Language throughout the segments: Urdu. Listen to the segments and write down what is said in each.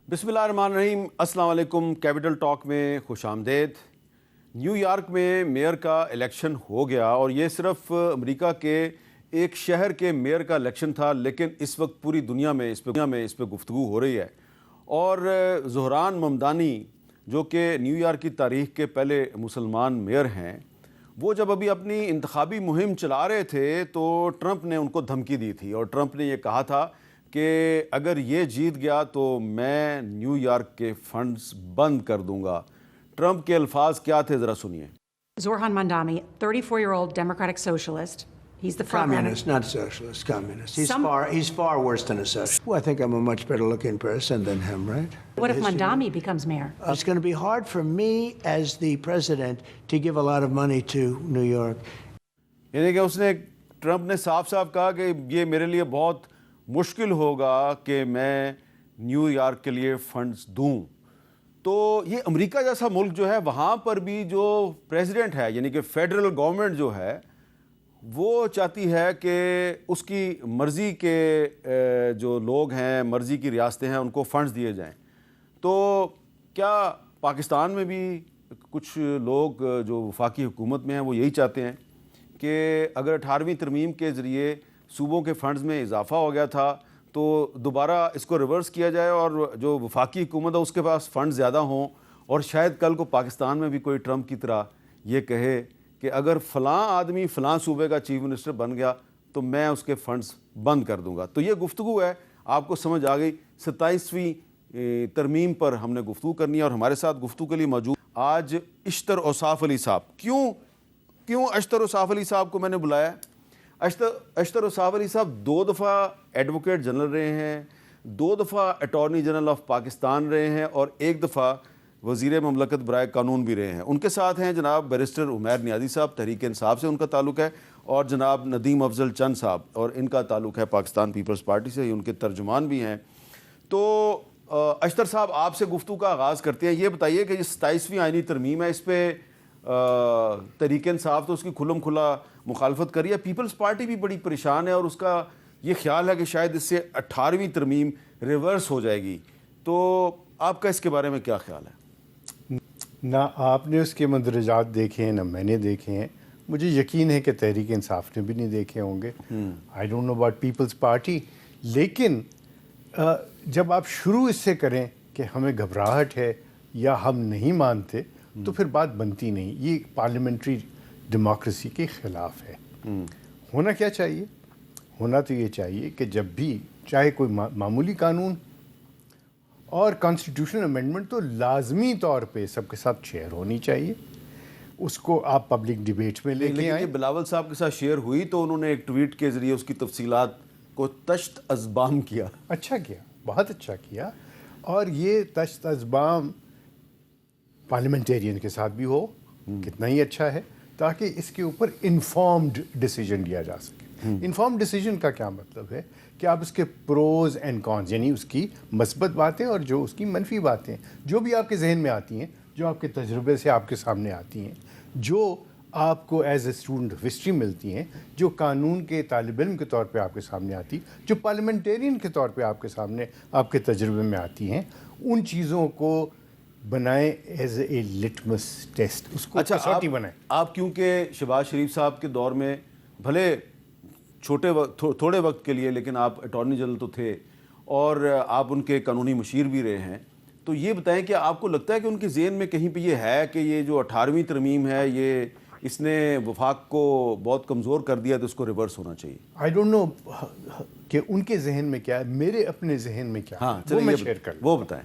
بسم اللہ الرحمن الرحیم. السلام علیکم. کیپٹل ٹاک میں خوش آمدید. نیو یارک میں میئر کا الیکشن ہو گیا اور یہ صرف امریکہ کے ایک شہر کے میئر کا الیکشن تھا، لیکن اس وقت پوری دنیا میں اس پہ گفتگو ہو رہی ہے. اور زہران ممدانی جو کہ نیو یارک کی تاریخ کے پہلے مسلمان میئر ہیں، وہ جب ابھی اپنی انتخابی مہم چلا رہے تھے تو ٹرمپ نے ان کو دھمکی دی تھی اور ٹرمپ نے یہ کہا تھا کہ اگر یہ جیت گیا تو میں نیو یارک کے فنڈز بند کر دوں گا. ٹرمپ کے الفاظ کیا تھے ذرا سنیے. Zohran Mamdani, 34-year-old Democratic socialist. He's the front Communist, not socialist, communist. He's far worse than a socialist. Well, I think I'm a much better looking person than him, right? What if Mamdani becomes mayor? It's going to be hard for me as the president to give a lot of money to New York. یعنی کہ اس نے ٹرمپ نے صاف صاف کہا کہ یہ میرے لیے بہت مشکل ہوگا کہ میں نیو یارک کے لیے فنڈز دوں. تو یہ امریکہ جیسا ملک جو ہے وہاں پر بھی جو پریزیڈنٹ ہے یعنی کہ فیڈرل گورنمنٹ جو ہے وہ چاہتی ہے کہ اس کی مرضی کے جو لوگ ہیں، مرضی کی ریاستیں ہیں، ان کو فنڈز دیے جائیں. تو کیا پاکستان میں بھی کچھ لوگ جو وفاقی حکومت میں ہیں وہ یہی چاہتے ہیں کہ اگر 18ویں ترمیم کے ذریعے صوبوں کے فنڈز میں اضافہ ہو گیا تھا تو دوبارہ اس کو ریورس کیا جائے اور جو وفاقی حکومت ہے اس کے پاس فنڈ زیادہ ہوں، اور شاید کل کو پاکستان میں بھی کوئی ٹرمپ کی طرح یہ کہے کہ اگر فلاں آدمی فلاں صوبے کا چیف منسٹر بن گیا تو میں اس کے فنڈز بند کر دوں گا. تو یہ گفتگو ہے، آپ کو سمجھ آ گئی. 27ویں ترمیم پر ہم نے گفتگو کرنی ہے اور ہمارے ساتھ گفتگو کے لیے موجود آج اشتر اوصاف علی صاحب. کیوں اشتر اوصاف علی صاحب کو میں نے بلایا؟ اشتر اوصاف علی صاحب 2 دفعہ ایڈوکیٹ جنرل رہے ہیں، 2 دفعہ اٹارنی جنرل آف پاکستان رہے ہیں اور 1 دفعہ وزیر مملکت برائے قانون بھی رہے ہیں. ان کے ساتھ ہیں جناب بیرسٹر عمیر نیازی صاحب، تحریک انصاف سے ان کا تعلق ہے، اور جناب ندیم افضل چند صاحب، اور ان کا تعلق ہے پاکستان پیپلز پارٹی سے، ان کے ترجمان بھی ہیں. تو اشتر صاحب آپ سے گفتگو کا آغاز کرتے ہیں. یہ بتائیے کہ یہ 27ویں آئینی ترمیم ہے، اس پہ تحریک انصاف تو اس کی کھلم کھلا مخالفت کری ہے، پیپلز پارٹی بھی بڑی پریشان ہے اور اس کا یہ خیال ہے کہ شاید اس سے 18ویں ترمیم ریورس ہو جائے گی. تو آپ کا اس کے بارے میں کیا خیال ہے؟ نہ آپ نے اس کے مندرجات دیکھے ہیں نہ میں نے دیکھے ہیں. مجھے یقین ہے کہ تحریک انصاف نے بھی نہیں دیکھے ہوں گے. I don't know about Peoples Party. لیکن جب آپ شروع اس سے کریں کہ ہمیں گھبراہٹ ہے یا ہم نہیں مانتے تو پھر بات بنتی نہیں. یہ پارلیمنٹری ڈیموکریسی کے خلاف ہے. ہونا کیا چاہیے؟ ہونا تو یہ چاہیے کہ جب بھی چاہے کوئی معمولی قانون اور کانسٹیٹیوشنل امینڈمنٹ تو لازمی طور پہ سب کے ساتھ شیئر ہونی چاہیے. اس کو آپ پبلک ڈیبیٹ میں لے کے آئیں. بلاول صاحب کے ساتھ شیئر ہوئی تو انہوں نے ایک ٹویٹ کے ذریعے اس کی تفصیلات کو تشت ازبام کیا. اچھا کیا، بہت اچھا کیا. اور یہ تشت ازبام پارلیمنٹیرین کے ساتھ بھی ہو، کتنا ہی اچھا ہے، تاکہ اس کے اوپر انفارمڈ ڈیسیجن لیا جا سکے. انفارمڈ ڈیسیجن کا کیا مطلب ہے کہ آپ اس کے پروز اینڈ کونز، یعنی اس کی مثبت باتیں اور جو اس کی منفی باتیں جو بھی آپ کے ذہن میں آتی ہیں، جو آپ کے تجربے سے آپ کے سامنے آتی ہیں، جو آپ کو as a student of history ملتی ہیں، جو قانون کے طالب علم کے طور پہ آپ کے سامنے آتی، جو پارلیمنٹیرین کے طور پہ آپ کے سامنے آپ کے تجربے میں آتی ہیں، ان چیزوں کو بنائیں ایز اے لٹمس ٹیسٹ. اس کو کسوٹی بنائیں. آپ کیونکہ شہباز شریف صاحب کے دور میں بھلے تھوڑے وقت کے لیے، لیکن آپ اٹارنی جنرل تو تھے اور آپ ان کے قانونی مشیر بھی رہے ہیں، تو یہ بتائیں کہ آپ کو لگتا ہے کہ ان کے ذہن میں کہیں پہ یہ ہے کہ یہ جو 18ویں ترمیم ہے یہ اس نے وفاق کو بہت کمزور کر دیا تو اس کو ریورس ہونا چاہیے؟ آئی ڈونٹ نو کہ ان کے ذہن میں کیا ہے، میرے اپنے ذہن میں کیا ہے وہ میں شیئر کر لوں. وہ بتائیں.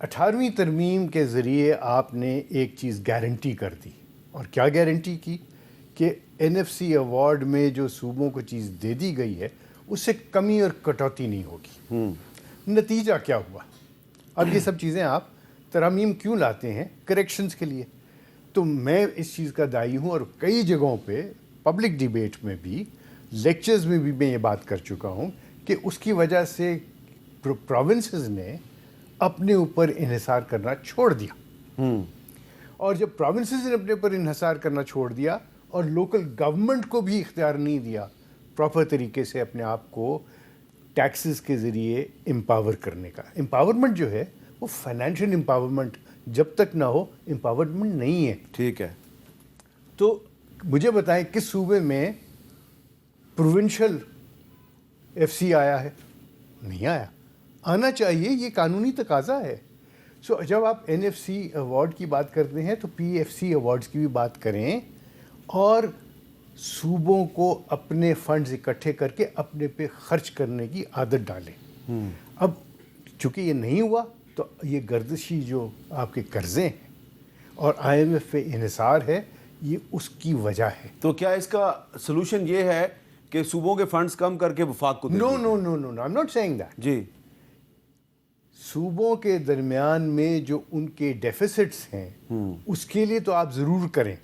18ویں ترمیم کے ذریعے آپ نے ایک چیز گارنٹی کر دی. اور کیا گارنٹی کی؟ کہ NFC ایوارڈ میں جو صوبوں کو چیز دے دی گئی ہے اس سے کمی اور کٹوتی نہیں ہوگی. نتیجہ کیا ہوا؟ اب یہ سب چیزیں آپ ترامیم کیوں لاتے ہیں؟ کریکشنز کے لیے. تو میں اس چیز کا داعی ہوں اور کئی جگہوں پہ پبلک ڈیبیٹ میں بھی، لیکچرز میں بھی میں یہ بات کر چکا ہوں کہ اس کی وجہ سے پروونسز نے اپنے اوپر انحصار کرنا چھوڑ دیا. اور جب پروونسز نے اپنے اوپر انحصار کرنا چھوڑ دیا اور لوکل گورنمنٹ کو بھی اختیار نہیں دیا پراپر طریقے سے اپنے آپ کو ٹیکسز کے ذریعے امپاور کرنے کا. امپاورمنٹ جو ہے وہ فائنینشیل امپاورمنٹ جب تک نہ ہو امپاورمنٹ نہیں ہے. ٹھیک ہے. تو مجھے بتائیں کس صوبے میں پروونشل ایف سی آیا ہے؟ نہیں آیا. آنا چاہیے, یہ قانونی تقاضا ہے. سو جب آپ این ایف سی ایوارڈ کی بات کرتے ہیں تو پی ایف سی ایوارڈز کی بھی بات کریں اور صوبوں کو اپنے فنڈز اکٹھے کر کے اپنے پہ خرچ کرنے کی عادت ڈالیں. اب چونکہ یہ نہیں ہوا تو یہ گردشی جو آپ کے قرضے ہیں اور آئی ایم ایف پہ انحصار ہے, یہ اس کی وجہ ہے. تو کیا اس کا سلوشن یہ ہے کہ صوبوں کے فنڈز کم کر کے وفاق کو دے نو دیں؟ No no no I am not saying that. جی. صوبوں کے درمیان میں جو ان کے ڈیفیسٹس ہیں اس کے لیے تو آپ ضرور کریں,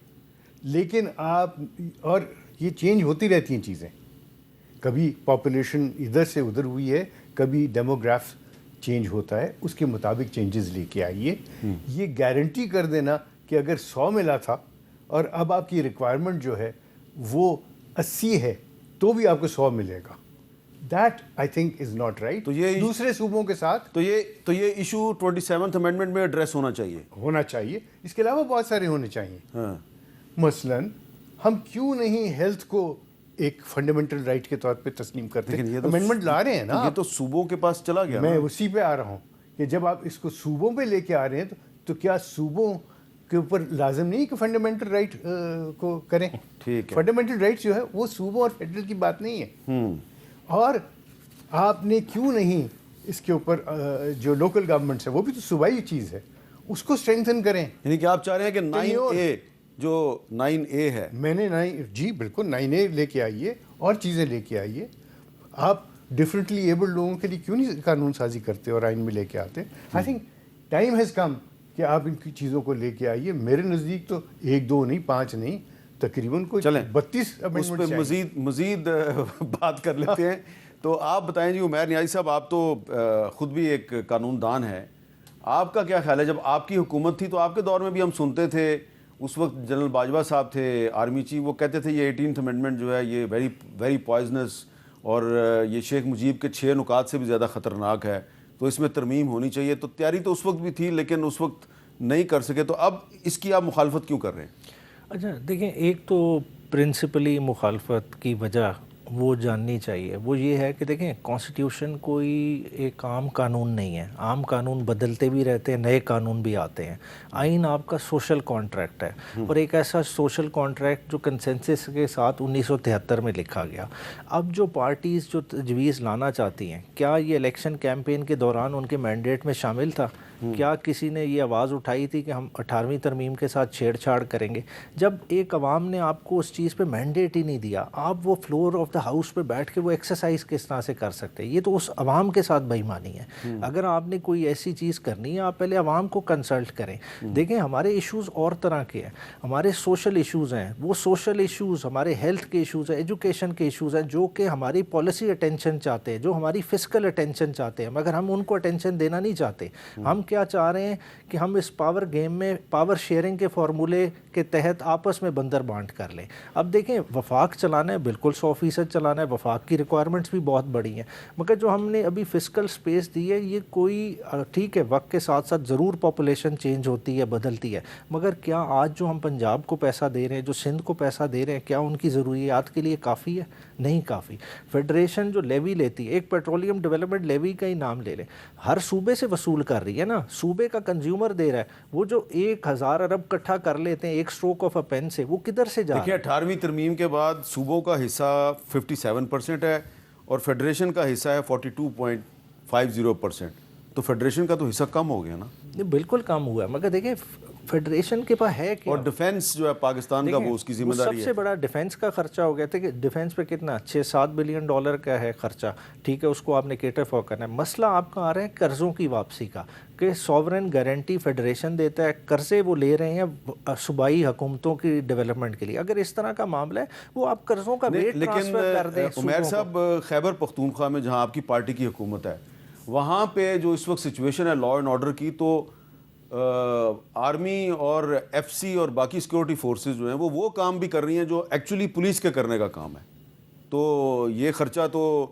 لیکن آپ, اور یہ چینج ہوتی رہتی ہیں چیزیں, کبھی پاپولیشن ادھر سے ادھر ہوئی ہے, کبھی ڈیموگراف چینج ہوتا ہے, اس کے مطابق چینجز لے کے آئیے. یہ گارنٹی کر دینا کہ اگر 100 ملا تھا اور اب آپ کی ریکوائرمنٹ جو ہے وہ 80 ہے تو بھی آپ کو 100 ملے گا, that I think is not right. تو یہ دوسرے صوبوں کے ساتھ تو یہ ایشو 27th امینڈمنٹ میں ایڈریس ہونا چاہیے. اس کے علاوہ بہت سارے ہونے چاہیے. ہاں. مثلاً ہم کیوں نہیں ہیلتھ کو ایک فنڈامنٹل رائٹ کے طور پہ تسلیم کرتے ہیں؟ امینڈمنٹ لا رہے ہیں نا, یہ تو صوبوں کے پاس چلا گیا. میں اسی پہ آ رہا ہوں کہ جب آپ اس کو صوبوں پہ لے کے آ رہے ہیں تو کیا صوبوں کے اوپر لازم نہیں کہ فنڈامنٹل رائٹ کو کریں؟ ٹھیک ہے. فنڈامنٹل رائٹ جو ہے وہ صوبوں اور فیڈرل کی بات نہیں ہے. اور آپ نے کیوں نہیں اس کے اوپر جو لوکل گورنمنٹس ہے وہ بھی تو صوبائی چیز ہے, اس کو اسٹرینتھن کریں. یعنی کہ آپ چاہ رہے ہیں کہ 9A جو 9A ہے, میں نے جی بالکل 9A لے کے آئیے اور چیزیں لے کے آئیے. آپ ڈفرینٹلی ایبلڈ لوگوں کے لیے کیوں نہیں قانون سازی کرتے اور آئین میں لے کے آتے؟ I think time has come کہ آپ ان کی چیزوں کو لے کے آئیے. میرے نزدیک تو 1 2 نہیں 5 نہیں, تقریباً کوئی 32 اس پہ مزید بات کر لیتے ہیں. تو آپ بتائیں جی عمیر نیازی صاحب, آپ تو خود بھی ایک قانون دان ہیں, آپ کا کیا خیال ہے؟ جب آپ کی حکومت تھی تو آپ کے دور میں بھی ہم سنتے تھے, اس وقت جنرل باجوہ صاحب تھے آرمی چیف, وہ کہتے تھے یہ 18th امینڈمنٹ جو ہے یہ ویری پوائزنس اور یہ شیخ مجیب کے 6 نکات سے بھی زیادہ خطرناک ہے, تو اس میں ترمیم ہونی چاہیے. تو تیاری تو اس وقت بھی تھی لیکن اس وقت نہیں کر سکے, تو اب اس کی آپ مخالفت کیوں کر رہے ہیں؟ اچھا دیکھیں, ایک تو پرنسپلی مخالفت کی وجہ وہ جاننی چاہیے. وہ یہ ہے کہ دیکھیں کانسٹیٹیوشن کوئی ایک عام قانون نہیں ہے. عام قانون بدلتے بھی رہتے ہیں, نئے قانون بھی آتے ہیں. آئین آپ کا سوشل کانٹریکٹ ہے, اور ایک ایسا سوشل کانٹریکٹ جو کنسنسس کے ساتھ 1973 میں لکھا گیا. اب جو پارٹیز جو تجویز لانا چاہتی ہیں, کیا یہ الیکشن کیمپین کے دوران ان کے مینڈیٹ میں شامل تھا؟ کیا کسی نے یہ آواز اٹھائی تھی کہ ہم 18ویں ترمیم کے ساتھ چھیڑ چھاڑ کریں گے؟ جب ایک عوام نے آپ کو اس چیز پہ مینڈیٹ ہی نہیں دیا, آپ وہ فلور آف دا ہاؤس پہ بیٹھ کے وہ ایکسرسائز کس طرح سے کر سکتے؟ یہ تو اس عوام کے ساتھ بے ایمانی ہے. اگر آپ نے کوئی ایسی چیز کرنی ہے, آپ پہلے عوام کو کنسلٹ کریں. دیکھیں ہمارے ایشوز اور طرح کے ہیں, ہمارے سوشل ایشوز ہیں, وہ سوشل ایشوز ہمارے ہیلتھ کے ایشوز ہیں, ایجوکیشن کے ایشوز ہیں, جو کہ ہماری پالیسی اٹینشن چاہتے ہیں, جو ہماری فسکل اٹینشن چاہتے ہیں, مگر ہم ان کو اٹینشن دینا نہیں چاہتے. ہم کیا چاہ رہے ہیں کہ ہم اس پاور گیم میں پاور شیئرنگ کے فارمولے کے تحت آپس میں بندر بانٹ کر لیں. اب دیکھیں وفاق چلانا ہے, بالکل 100% چلانا ہے, وفاق کی ریکوائرمنٹس بھی بہت بڑی ہیں, مگر جو ہم نے ابھی فسکل سپیس دی ہے یہ کوئی ٹھیک ہے وقت کے ساتھ ساتھ ضرور پاپولیشن چینج ہوتی ہے, بدلتی ہے, مگر کیا آج جو ہم پنجاب کو پیسہ دے رہے ہیں, جو سندھ کو پیسہ دے رہے ہیں, کیا ان کی ضروریات کے لیے کافی ہے؟ نہیں کافی. فیڈریشن جو لیوی لیتی ہے, ایک پیٹرولیم ڈیولپمنٹ لیوی کا ہی نام لے لیں, ہر صوبے سے وصول کر رہی ہے نا, صوبے کا کنزیومر دے رہا ہے. وہ جو 1000 ارب اکٹھا کر لیتے ہیں ایک اسٹروک آف اے پین سے, وہ کدھر سے جا رہا ہے؟ دیکھیں 18ویں ترمیم کے بعد صوبوں کا حصہ 57% ہے اور فیڈریشن کا حصہ ہے 42.50%. تو فیڈریشن کا تو حصہ کم ہو گیا نا؟ بالکل کم ہوا ہے, مگر دیکھیں فیڈریشن کے پاس ہے کیا؟ اور ڈیفینس جو ہے پاکستان کا وہ اس کی ذمہ داری ہے. سب سے بڑا ڈیفینس کا خرچہ ہو گیا تھا کہ ڈیفینس پہ کتنا 6-7 بلین ڈالر کا ہے خرچہ, ٹھیک ہے, اس کو آپ نے کیٹر فور کرنا ہے. مسئلہ آپ کا آ رہا ہے قرضوں کی واپسی کا, کہ سوورن گارنٹی فیڈریشن دیتا ہے, قرضے وہ لے رہے ہیں صوبائی حکومتوں کی ڈیولپمنٹ کے لیے. اگر اس طرح کا معاملہ ہے وہ آپ قرضوں کا ویٹ ٹرانسفر کر دیں. لیکن عمیر صاحب خیبر پختونخوا میں جہاں آپ کی پارٹی کی حکومت ہے, وہاں پہ جو اس وقت سچویشن ہے لا اینڈ آرڈر کی, تو آرمی اور ایف سی اور باقی سیکورٹی فورسز جو ہیں وہ کام بھی کر رہی ہیں جو ایکچولی پولیس کے کرنے کا کام ہے. تو یہ خرچہ تو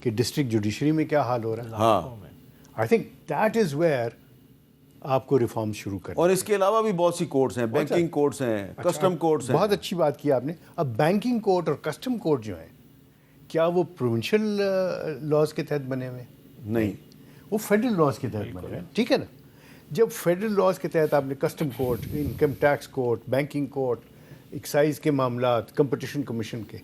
کہ ڈسٹرکٹ جوڈیشری میں کیا حال ہو رہا ہے. ہاں I think that is where آپ کو ریفارم شروع کرنا. اور اس کے علاوہ بھی بہت سی کورٹس ہیں, بینکنگ کورٹس ہیں, کسٹم کورٹس ہیں. بہت اچھی بات کی آپ نے. اب بینکنگ کورٹ اور کسٹم کورٹ جو ہیں کیا وہ پروونشل لاز کے تحت بنے ہوئے؟ نہیں, وہ فیڈرل لاز کے تحت بنے ہوئے, ٹھیک ہے نا. جب فیڈرل لاز کے تحت آپ نے custom court, income tax court, banking court, excise کے معاملات, کمپٹیشن کمیشن کے,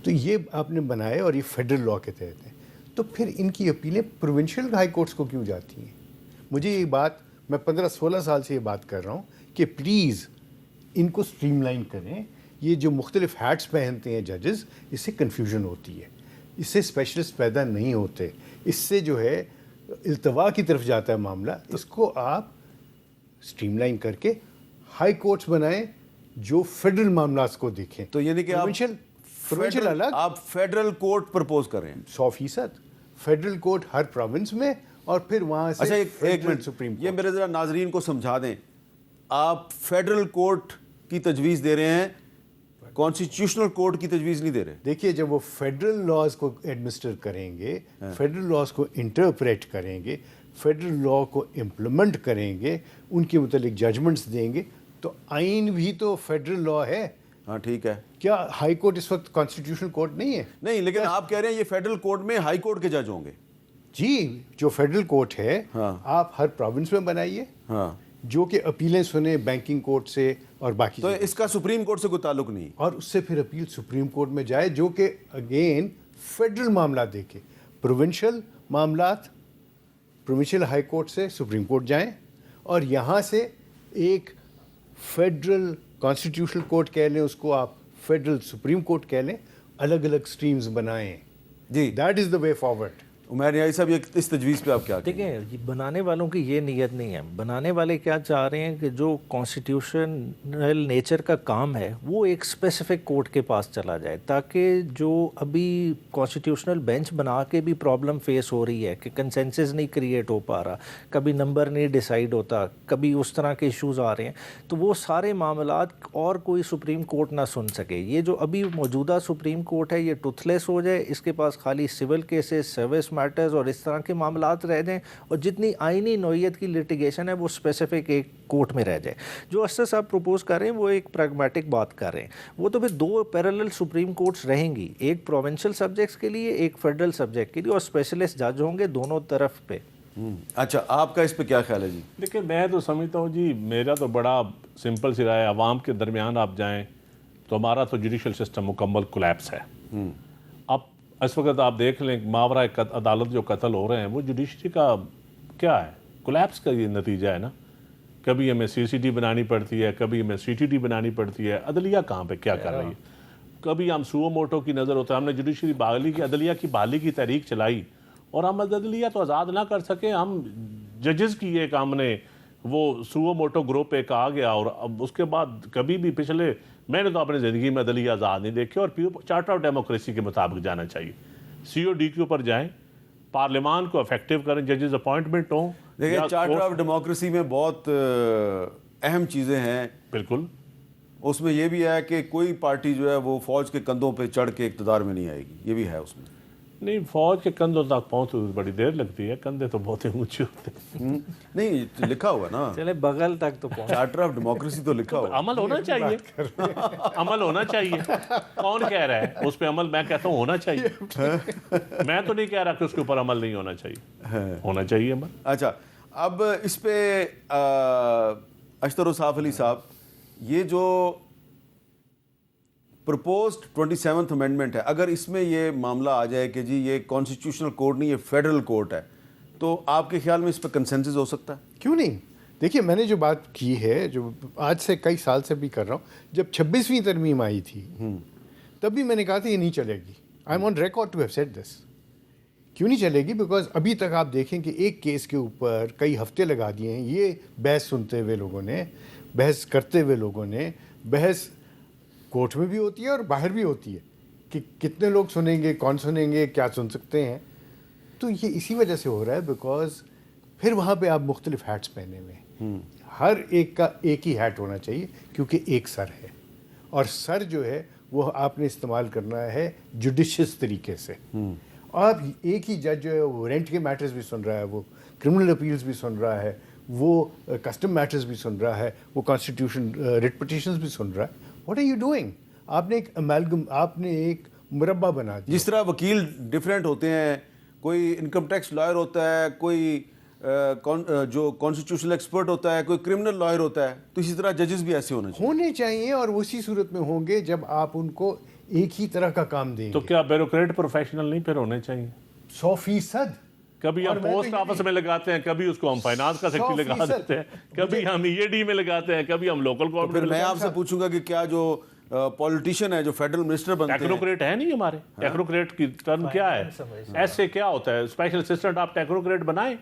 تو یہ آپ نے بنائے اور یہ فیڈرل لا کے تحت ہیں, تو پھر ان کی اپیلیں پروونشل ہائی کورٹس کو کیوں جاتی ہیں؟ مجھے یہ بات, میں 15-16 سال سے یہ بات کر رہا ہوں کہ پلیز ان کو اسٹریم لائن کریں. یہ جو مختلف ہیٹس پہنتے ہیں ججز, اس سے کنفیوژن ہوتی ہے, اس سے اسپیشلسٹ پیدا نہیں ہوتے, اس سے جو ہے التوا کی طرف جاتا ہے معاملہ. اس کو آپ اسٹریم لائن کر کے ہائی کورٹس بنائیں جو فیڈرل معاملات کو دیکھیں. تو یعنی کہ پروونشل الگ, آپ فیڈرل کورٹ پرپوز کر رہے ہیں. 100% فیڈرل کورٹ ہر پروونس میں, اور پھر وہاں سے. اچھا ایک منٹ, سپریم یہ میرے ذرا ناظرین کو سمجھا دیں, آپ فیڈرل کورٹ کی تجویز دے رہے ہیں, کانسٹیٹیوشنل کورٹ کی تجویز نہیں دے رہے. دیکھیے جب وہ فیڈرل لاز کو ایڈمنسٹر کریں گے, فیڈرل لاز کو انٹرپریٹ کریں گے, فیڈرل لا کو امپلیمنٹ کریں گے, ان کے متعلق ججمنٹس دیں گے, تو آئین بھی تو فیڈرل لا ہے. ہاں ٹھیک ہے. کیا ہائی کورٹ اس وقت کانسٹیٹیوشنل کورٹ نہیں ہے؟ نہیں, لیکن آپ کہہ رہے ہیں یہ فیڈرل کورٹ میں ہائی کورٹ کے جج ہوں گے. جی, جو فیڈرل کورٹ ہے آپ ہر پروونس میں بنائیے, جو کہ اپیلیں سنیں بینکنگ کورٹ سے اور باقی. تو اس کا سپریم کورٹ سے کوئی تعلق نہیں, اور اس سے پھر اپیل سپریم کورٹ میں جائے, جو کہ اگین فیڈرل معاملات دیکھے. پروونشل معاملات پروونشل ہائی کورٹ سے سپریم کورٹ جائیں, اور یہاں سے ایک فیڈرل کانسٹیٹیوشنل کورٹ کہہ لیں اس کو, آپ فیڈرل سپریم کورٹ کہہ لیں, الگ الگ سٹریمز بنائیں. جی that is the way forward. Umair Niazi صاحب, اس تجویز پہ آپ کیا کہیں؟ دیکھیں, بنانے والوں کی یہ نیت نہیں ہے. بنانے والے کیا چاہ رہے ہیں کہ جو کانسٹیٹیوشنل نیچر کا کام ہے وہ ایک اسپیسیفک کورٹ کے پاس چلا جائے, تاکہ جو ابھی کانسٹیٹیوشنل بینچ بنا کے بھی پرابلم فیس ہو رہی ہے کہ کنسنسس نہیں کریٹ ہو پا رہا, کبھی نمبر نہیں ڈیسائیڈ ہوتا, کبھی اس طرح کے ایشوز آ رہے ہیں, تو وہ سارے معاملات اور کوئی سپریم کورٹ نہ سن سکے. یہ جو ابھی موجودہ سپریم کورٹ ہے یہ ٹوتھ لیس ہو جائے, اس کے پاس خالی سول کیسز, سروس میٹرز اور اس طرح کے معاملات رہ جائیں, اور جتنی آئینی نوعیت کی لٹیگیشن ہے وہ اسپیسیفک ایک کورٹ میں رہ جائے. جو اسد صاحب پروپوز کر رہے ہیں وہ ایک پریگمیٹک بات کر رہے ہیں. وہ تو پھر 2 پیرالل سپریم کورٹس رہیں گی, ایک پروونشل سبجیکٹس کے لیے, ایک فیڈرل سبجیکٹ کے لیے, اور اسپیشلسٹ جج ہوں گے دونوں طرف پہ. اچھا آپ کا اس پہ کیا خیال ہے جی؟ دیکھیں میں تو سمجھتا ہوں جی, میرا تو بڑا سمپل سی رائے ہے, عوام کے درمیان آپ جائیں تو ہمارا تو جوڈیشل سسٹم مکمل کولیپس ہے. اب اس وقت آپ دیکھ لیں ماورا عدالت جو قتل ہو رہے ہیں وہ جوڈیشری کا کیا ہے, کولیپس کا یہ نتیجہ ہے نا. کبھی ہمیں سی سی ٹی بنانی پڑتی ہے, کبھی ہمیں سی ٹی ٹی بنانی پڑتی ہے. عدلیہ کہاں پہ کیا کر رہی ہے؟ کبھی ہم سو موٹو کی نظر ہوتا ہے, ہم نے جوڈیشری بحالی کی, عدلیہ کی بحالی کی تحریک چلائی, اور ہم عدلیہ تو آزاد نہ کر سکے. ہم ججز کی ایک ہم نے وہ سو موٹو گروپ ایک آ گیا, اور اب اس کے بعد کبھی بھی پچھلے, میں نے تو اپنی زندگی میں عدلیہ آزاد نہیں دیکھے. اور چارٹر آف ڈیموکریسی کے مطابق جانا چاہیے. سی او ڈی کیو پر جائیں, پارلیمان کو افیکٹو کریں, ججز اپوائنٹمنٹ ہوں. دیکھیں چارٹر آف ڈیموکریسی میں بہت اہم چیزیں ہیں. بالکل, اس میں یہ بھی ہے کہ کوئی پارٹی جو ہے وہ فوج کے کندھوں پہ چڑھ کے اقتدار میں نہیں آئے گی, یہ بھی ہے اس میں. نہیں, فوج کے کندھوں تک پہنچ بڑی دیر لگتی ہے, کندھے تو بہت ہی اونچے ہوتے ہیں. نہیں لکھا ہوا نا, چلے بغل تک تو پہنچ. چارٹر آف ڈیموکریسی تو لکھا ہوا. عمل ہونا چاہیے, عمل ہونا چاہیے. کون کہہ رہا ہے اس پہ عمل؟ میں کہتا ہوں ہونا چاہیے. میں تو نہیں کہہ رہا کہ اس کے اوپر عمل نہیں ہونا چاہیے, ہونا چاہیے عمل. اچھا اب اس پہ اشتر وصاف علی صاحب, یہ جو پرپوزڈ 27th امینڈمنٹ ہے, اگر اس میں یہ معاملہ آ جائے کہ جی یہ کانسٹیٹیوشنل کورٹ نہیں, یہ فیڈرل کورٹ ہے, تو آپ کے خیال میں اس پہ کنسنسس ہو سکتا ہے؟ کیوں نہیں. دیکھیے میں نے جو بات کی ہے, جو آج سے کئی سال سے بھی کر رہا ہوں, جب 26ویں ترمیم آئی تھی تب بھی میں نے کہا تھا یہ نہیں چلے گی. I am on record to have said this. کیوں نہیں چلے گی؟ بیکاز ابھی تک آپ دیکھیں کہ ایک کیس کے اوپر کئی ہفتے لگا دیے ہیں. یہ بحث سنتے ہوئے لوگوں نے, بحث کرتے ہوئے لوگوں نے, بحث کورٹ میں بھی ہوتی ہے اور باہر بھی ہوتی ہے کہ کتنے لوگ سنیں گے, کون سنیں گے, کیا سن سکتے ہیں. تو یہ اسی وجہ سے ہو رہا ہے, بیکاز پھر وہاں پہ آپ مختلف ہیٹس پہنے ہوئے ہیں. ہر ایک کا ایک ہی ہیٹ ہونا چاہیے, کیونکہ ایک سر ہے, اور سر جو ہے وہ آپ نے استعمال کرنا ہے جوڈیشس طریقے سے. آپ ایک ہی جج جو ہے وہ رینٹ کے میٹرز بھی سن رہا ہے, وہ کرمنل اپیلز بھی سن رہا ہے, وہ کسٹم میٹرز بھی سن رہا ہے, وہ کانسٹیٹیوشن ریٹ پٹیشنز بھی سن رہا ہے. What are you doing? آپ نے ایک امیلگم, آپ نے ایک مربع بنا دیا. جس طرح وکیل ڈفرینٹ ہوتے ہیں, کوئی انکم ٹیکس لائر ہوتا ہے, کوئی جو کانسٹیٹیوشنل ایکسپرٹ ہوتا ہے, کوئی کرمنل لائر ہوتا ہے, تو اسی طرح ججز بھی ایسے ہونے چاہیے اور اسی صورت میں ہوں گے جب آپ ان کو ایک ہی طرح کا کام دیں گے. تو کیا بیوروکریٹ پروفیشنل نہیں پھر ہونے چاہیے؟ 100%. کبھی ہم پوسٹ آفس میں لگاتے ہیں, کبھی اس کو ہم فائنانس کا سیکٹر لگا دیتے ہیں, کبھی ہم EAD میں لگاتے ہیں, کبھی ہم لوکل پھر گورنمنٹ. میں آپ سے پوچھوں گا کہ کیا جو پولیٹیشین ہے, جو فیڈرل منسٹر بنتے ہیں, ٹیکنوکریٹ ہے نہیں ہمارے. ٹیکنوکریٹ کی ٹرم کیا ہے؟ ایسے کیا ہوتا ہے؟ اسپیشل اسسٹنٹ آپ ٹیکنوکریٹ بنائیں,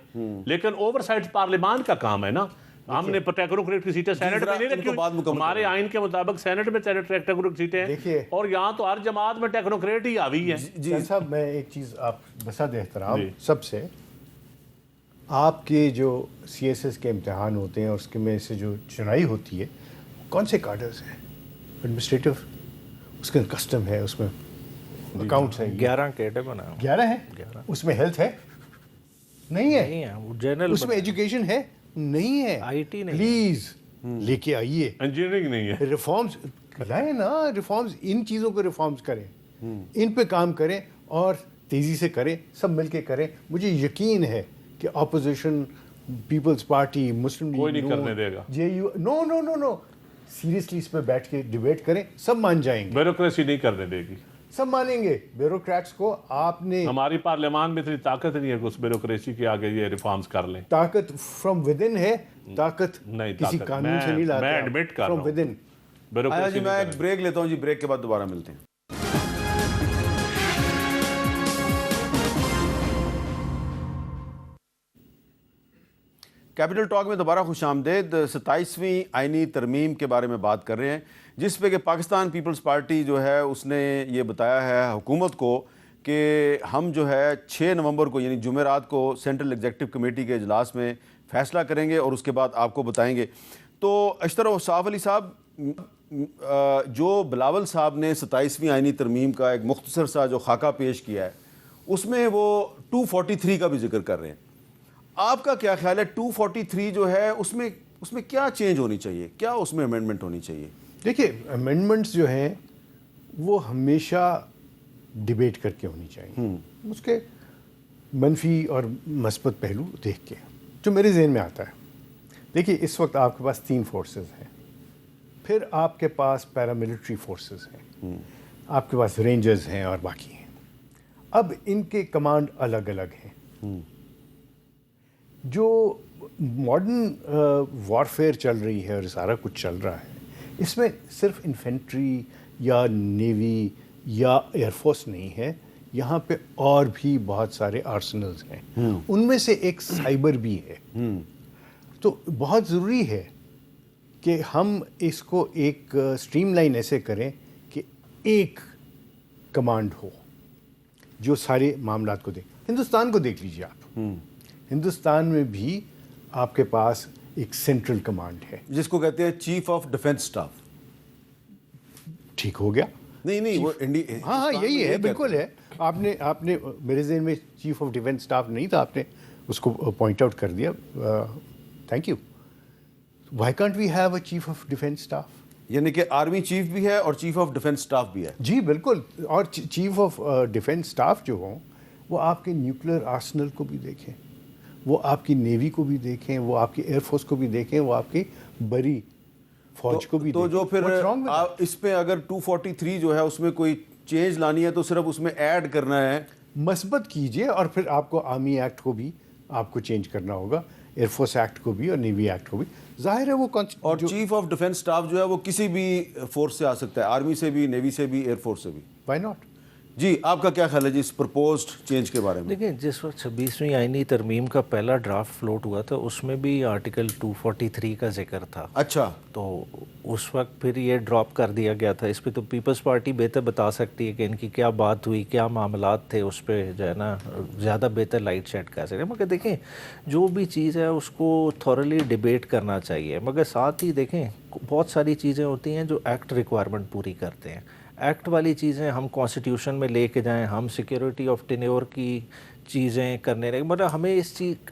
لیکن اوور سائٹ پارلیمان کا کام ہے نا. ہم نے ٹیکنوکریٹ کی سیٹیں سینٹ میں نہیں رکھی. ہمارے آئین کے مطابق سینٹ میں ٹیکنوکریٹ سیٹیں ہیں, اور یہاں تو ہر جماعت میں ٹیکنوکریٹ ہی آوی ہے. جی صاحب, میں ایک چیز آپ بسد احترام سب سے, آپ کے جو CSS کے امتحان ہوتے ہیں اور اس کے میں سے جو چنائی ہوتی ہے, کون سے کارڈرز ہیں؟ ایڈمنسٹریٹو, اس کا کسٹم ہے, اس میں اکاؤنٹس ہیں. 11 کیڈے بنا 11 ہیں. اس میں ہیلتھ ہے نہیں ہے, وہ جنرل اس میں ایجوکیشن ہے نہیں ہے, IT نہیں. پلیز لے کے آئیے. انجینئرنگ نہیں ہے. ریفارمز لائیں نا, ریفارمز, ان چیزوں کو ریفارمز کریں, ان پہ کام کریں اور تیزی سے کریں, سب مل کے کریں. مجھے یقین ہے کہ اپوزیشن, پیپلز پارٹی, مسلم لیگ, کوئی نہیں کرنے دے گا. نو نو نو نو, سیریسلی اس پہ بیٹھ کے ڈیبیٹ کریں, سب مان جائیں گے. بیوروکریسی نہیں کرنے دے گی, سب مانیں گے. بیوروکریٹس کو آپ نے, ہماری پارلیمان میں اتنی طاقت نہیں ہے کہ اس بیوروکریسی کے آگے یہ ریفارمز کر لیں. طاقت فرام ود ان ہے, طاقت کسی قانون سے نہیں لاتے. میں ایڈمٹ کر رہا ہوں. آیا جی, میں ایک بریک لیتا ہوں جی, بریک کے بعد دوبارہ ملتے ہیں. کیپٹل ٹاک میں دوبارہ خوش آمدید. 27ویں آئینی ترمیم کے بارے میں بات کر رہے ہیں, جس پہ کہ پاکستان پیپلز پارٹی جو ہے اس نے یہ بتایا ہے حکومت کو کہ ہم جو ہے 6 نومبر کو یعنی جمعرات کو سینٹرل ایگزیکٹو کمیٹی کے اجلاس میں فیصلہ کریں گے اور اس کے بعد آپ کو بتائیں گے. تو اشتر اوصاف علی صاحب, جو بلاول صاحب نے 27ویں آئینی ترمیم کا ایک مختصر سا جو خاکہ پیش کیا ہے, اس میں وہ 243 کا بھی ذکر کر رہے ہیں. آپ کا کیا خیال ہے 243 جو ہے اس میں کیا چینج ہونی چاہیے, کیا اس میں امینڈمنٹ ہونی چاہیے؟ دیکھیے, امینڈمنٹس جو ہیں وہ ہمیشہ ڈیبیٹ کر کے ہونی چاہیے, اس کے منفی اور مثبت پہلو دیکھ کے. جو میرے ذہن میں آتا ہے, دیکھیے اس وقت آپ کے پاس 3 فورسز ہیں, پھر آپ کے پاس پیراملٹری فورسز ہیں, آپ کے پاس رینجرز ہیں اور باقی ہیں. اب ان کے کمانڈ الگ الگ ہیں. جو ماڈرن وارفیئر چل رہی ہے اور سارا کچھ چل رہا ہے, اس میں صرف انفینٹری یا نیوی یا ایئر فورس نہیں ہے, یہاں پہ اور بھی بہت سارے آرسنلز ہیں. ان میں سے ایک سائبر بھی ہے. تو بہت ضروری ہے کہ ہم اس کو ایک اسٹریم لائن ایسے کریں کہ ایک کمانڈ ہو جو سارے معاملات کو دیکھ. ہندوستان کو دیکھ لیجیے آپ, ہندوستان میں بھی آپ کے پاس ایک سینٹرل کمانڈ ہے جس کو کہتے ہیں چیف آف ڈیفنس اسٹاف. ٹھیک ہو گیا؟ نہیں وہ ہاں یہی ہے, بالکل ہے. آپ نے میرے ذہن میں چیف آف ڈیفنس اسٹاف نہیں تھا, آپ نے اس کو پوائنٹ آؤٹ کر دیا, thank you. Why can't we have a chief of defence staff? یعنی کہ آرمی چیف بھی ہے اور چیف آف ڈیفنس اسٹاف بھی ہے. جی بالکل. اور چیف آف ڈیفنس اسٹاف جو ہوں وہ آپ کے نیوکلیر آرسنل کو بھی دیکھیں, وہ آپ کی نیوی کو بھی دیکھیں, وہ آپ کی ایئر فورس کو بھی دیکھیں, وہ آپ کی بری فوج کو بھی دیکھیں. تو جو پھر اس پہ اگر 243 جو ہے اس میں کوئی چینج لانی ہے تو صرف اس میں ایڈ کرنا ہے, مثبت کیجئے, اور پھر آپ کو آرمی ایکٹ کو بھی آپ کو چینج کرنا ہوگا, ایئر فورس ایکٹ کو بھی اور نیوی ایکٹ کو بھی. ظاہر ہے وہ اور چیف آف ڈیفنس اسٹاف جو ہے وہ کسی بھی فورس سے آ سکتا ہے, آرمی سے بھی, نیوی سے بھی, ایئر فورس سے بھی. Y not? جی آپ کا کیا خیال ہے جی اس پرپوزڈ چینج کے بارے میں؟ دیکھیں, جس وقت 26ویں آئینی ترمیم کا پہلا ڈرافٹ فلوٹ ہوا تھا اس میں بھی آرٹیکل 243 کا ذکر تھا. اچھا, تو اس وقت پھر یہ ڈراپ کر دیا گیا تھا. اس پہ تو پیپلز پارٹی بہتر بتا سکتی ہے کہ ان کی کیا بات ہوئی, کیا معاملات تھے, اس پہ جو ہے نا زیادہ بہتر لائٹ شیڈ کر سکتے ہیں. مگر دیکھیں جو بھی چیز ہے اس کو تھورلی ڈیبیٹ کرنا چاہیے, مگر ساتھ ہی دیکھیں بہت ساری چیزیں ہوتی ہیں جو ایکٹ ریکوائرمنٹ پوری کرتے ہیں. ایکٹ والی چیزیں ہم کانسٹیٹیوشن میں لے کے جائیں, ہم سیکیورٹی آف ٹینیور کی چیزیں کرنے لگے. مطلب ہمیں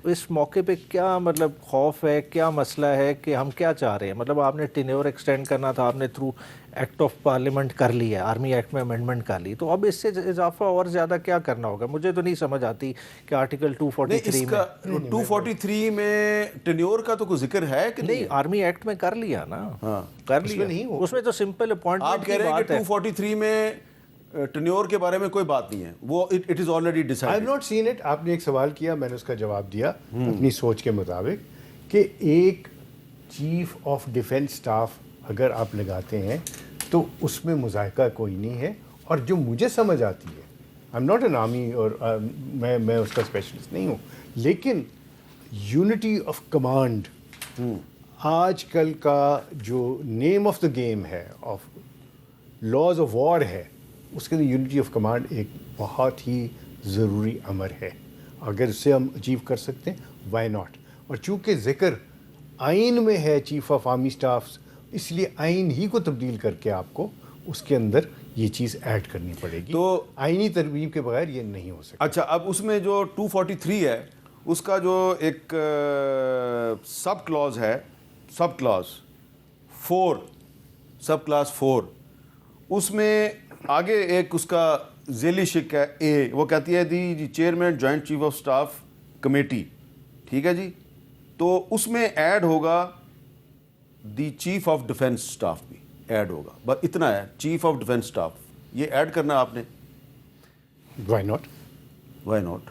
اس موقع پہ کیا مطلب خوف ہے, کیا مسئلہ ہے کہ ہم کیا چاہ رہے ہیں؟ مطلب آپ نے ٹینیور ایکسٹینڈ کرنا تھا, آپ نے تھرو ایکٹ آف پارلیمنٹ کر لیا, آرمی ایکٹ میں امینڈمنٹ کر لی, تو اب اس سے اضافہ اور زیادہ کیا کرنا ہوگا؟ مجھے تو نہیں سمجھ آتی کہ آرٹیکل 243 میں 243 میں ٹینیور کا تو کوئی ذکر ہے کہ نہیں, آرمی ایکٹ میں کر لیا نا, کر لیا. اس میں تو سمپل آپ اپوائنٹمنٹ کہہ کی رہے ہیں بات کہ ہے. 243 میں ٹینیور کے بارے میں کوئی بات نہیں ہے, وہ it is already I decide. Have not seen it. آپ نے ایک سوال کیا, میں نے اس کا جواب دیا اپنی سوچ کے مطابق کہ ایک چیف آف ڈیفنس اسٹاف اگر آپ لگاتے ہیں تو اس میں مذائقہ کوئی نہیں ہے. اور جو مجھے سمجھ آتی ہے, آئی ایم ناٹ این آرمی اور میں اس کا اسپیشلسٹ نہیں ہوں, لیکن یونٹی آف کمانڈ آج کل کا جو نیم آف دا گیم ہے, آف لاز آف وار ہے, اس کے اندر یونٹی آف کمانڈ ایک بہت ہی ضروری امر ہے. اگر اسے ہم اچیو کر سکتے ہیں, وائی ناٹ. اور چونکہ ذکر آئین میں ہے چیف آف آرمی اسٹافس, اس لیے آئین ہی کو تبدیل کر کے آپ کو اس کے اندر یہ چیز ایڈ کرنی پڑے گی. تو آئینی ترمیم کے بغیر یہ نہیں ہو سکتا. اچھا, اب اس میں جو 243 ہے اس کا جو ایک سب کلاز ہے, سب کلاز 4, سب کلاس 4, اس میں آگے ایک اس کا ذیلی شق ہے اے, وہ کہتی ہے the chairman joint chief of staff committee, ٹھیک ہے جی. تو اس میں ایڈ ہوگا the chief of defence staff بھی ایڈ ہوگا, بس اتنا ہے, چیف آف ڈیفنس اسٹاف, یہ ایڈ کرنا آپ نے. Why not, why not.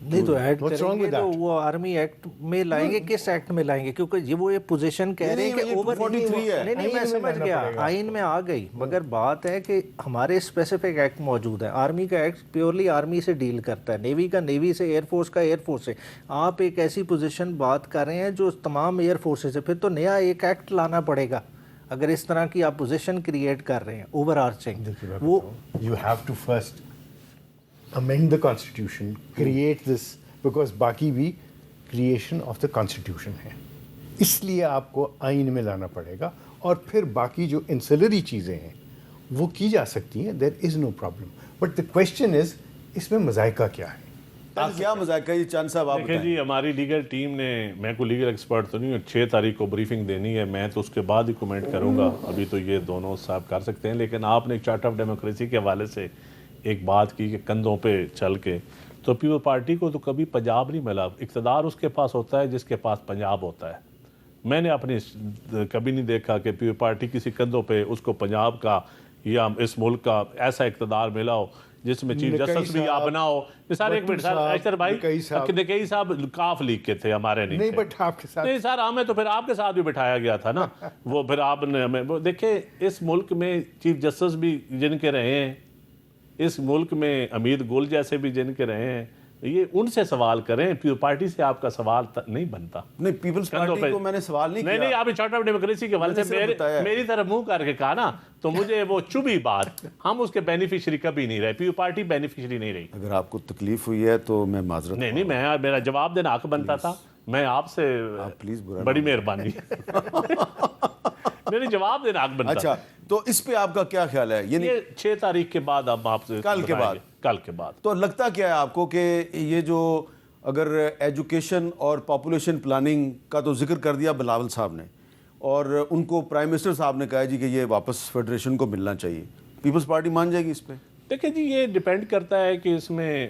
نہیں تو ایڈ What's wrong کریں گے with تو that? وہ آرمی ایکٹ میں لائیں گے. کس ایکٹ میں لائیں گے؟ کیونکہ وہ یہ پوزیشن کہہ رہے ہیں کہ اوور 243 ہے. نہیں میں سمجھ گیا, آئین میں آ گئی, مگر بات ہے کہ ہمارے اسپیسیفک ایکٹ موجود ہے. آرمی کا ایکٹ پیورلی آرمی سے ڈیل کرتا ہے, نیوی کا نیوی سے, ایئر فورس کا ایئر فورس سے. آپ ایک ایسی پوزیشن بات کر رہے ہیں جو تمام ایئر فورسز سے, پھر تو نیا ایک ایکٹ لانا پڑے گا اگر اس طرح کی آپ پوزیشن کریٹ کر رہے ہیں اوور آرچنگ. وہ you have to first amend the constitution, create this, because باقی بھی کریشن آف دا کانسٹیٹیوشن ہے, اس لیے آپ کو آئین میں لانا پڑے گا. اور پھر باقی جو انسلری چیزیں ہیں وہ کی جا سکتی ہیں, there is no problem. But the question is اس میں مذائقہ کیا ہے؟ کیا مذائقہ یہ چاند صاحب آپ دیکھیں بتائیں. جی, ہماری لیگل ٹیم نے, میں کوئی لیگل ایکسپرٹ تو نہیں ہوں, 6 تاریخ کو بریفنگ دینی ہے, میں تو اس کے بعد ہی کمنٹ کروں گا. ابھی تو یہ دونوں صاحب کر سکتے ہیں, لیکن آپ نے چارٹ آف ڈیموکریسی کے حوالے سے ایک بات کی کہ کندھوں پہ چل کے, تو پیپل پارٹی کو تو کبھی پنجاب نہیں ملا. اقتدار اس کے پاس ہوتا ہے جس کے پاس پنجاب ہوتا ہے. میں نے اپنی کبھی نہیں دیکھا کہ پیپل پارٹی کسی کندھوں پہ اس کو پنجاب کا یا اس ملک کا ایسا اقتدار ملا ہو جس میں چیف جسٹس بھی آپ نہ ہو. سر ایک منٹ سر, اشتر بھائی, نکئی صاحب کاف لیگ کے تھے, ہمارے نہیں تھے. بٹ آپ کے ساتھ نہیں سر, ہمیں تو پھر آپ کے ساتھ بھی بٹھایا گیا تھا نا. وہ پھر آپ نے ہمیں, دیکھیں اس ملک میں چیف جسٹس بھی جن کے رہے ہیں, اس ملک میں امید گل جیسے بھی جن کے رہے ہیں, یہ ان سے سوال کریں. پیپل پارٹی سے آپ کا سوال نہیں بنتا. نہیں, پیپلز پارٹی کو میں نے سوال نہیں کیا. نہیں, آپ نے چارٹ آف ڈیموکریسی کے حوالے سے میری طرف منہ کر کے کہا نا, تو مجھے وہ چبھی بات. ہم اس کے بینیفیشری کبھی نہیں رہے, پیپل پارٹی بینیفیشری نہیں رہی. اگر آپ کو تکلیف ہوئی ہے تو میں معذرت. نہیں, میرا جواب دینا حق بنتا تھا. میں آپ سے پلیز بڑی مہربانی, میرے جواب دینا حق بنتا. اچھا, تو اس پہ آپ کا کیا خیال ہے؟ یہ 6 تاریخ کے بعد اب آپ سے کل کے بعد تو لگتا کیا ہے آپ کو کہ یہ جو اگر ایجوکیشن اور پاپولیشن پلاننگ کا تو ذکر کر دیا بلاول صاحب نے, اور ان کو پرائم منسٹر صاحب نے کہا جی کہ یہ واپس فیڈریشن کو ملنا چاہیے, پیپلز پارٹی مان جائے گی اس پہ؟ دیکھیں جی, یہ ڈیپینڈ کرتا ہے کہ اس میں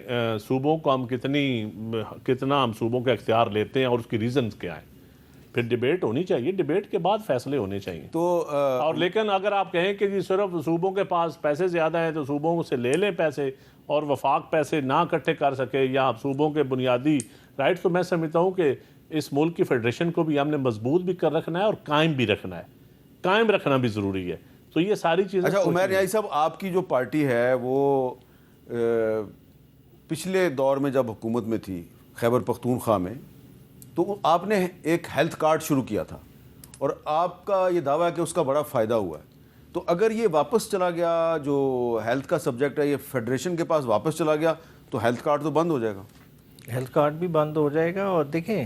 صوبوں کو ہم کتنا ہم صوبوں کا اختیار لیتے ہیں اور اس کی ریزنز کیا ہیں. پھر ڈیبیٹ ہونی چاہیے, ڈیبیٹ کے بعد فیصلے ہونے چاہیے. تو اور لیکن اگر آپ کہیں کہ جی صرف صوبوں کے پاس پیسے زیادہ ہیں تو صوبوں سے لے لیں پیسے, اور وفاق پیسے نہ اکٹھے کر سکے, یا صوبوں کے بنیادی رائٹ, تو میں سمجھتا ہوں کہ اس ملک کی فیڈریشن کو بھی ہم نے مضبوط بھی کر رکھنا ہے اور قائم بھی رکھنا ہے, قائم رکھنا بھی ضروری ہے. تو یہ ساری چیزیں. اچھا عمیر نیازی صاحب, آپ کی جو پارٹی ہے وہ پچھلے دور میں جب حکومت میں تھی خیبر پختونخوا میں, تو آپ نے ایک ہیلتھ کارڈ شروع کیا تھا, اور آپ کا یہ دعویٰ ہے کہ اس کا بڑا فائدہ ہوا ہے. تو اگر یہ واپس چلا گیا, جو ہیلتھ کا سبجیکٹ ہے یہ فیڈریشن کے پاس واپس چلا گیا, تو ہیلتھ کارڈ تو بند ہو جائے گا. ہیلتھ کارڈ بھی بند ہو جائے گا. اور دیکھیں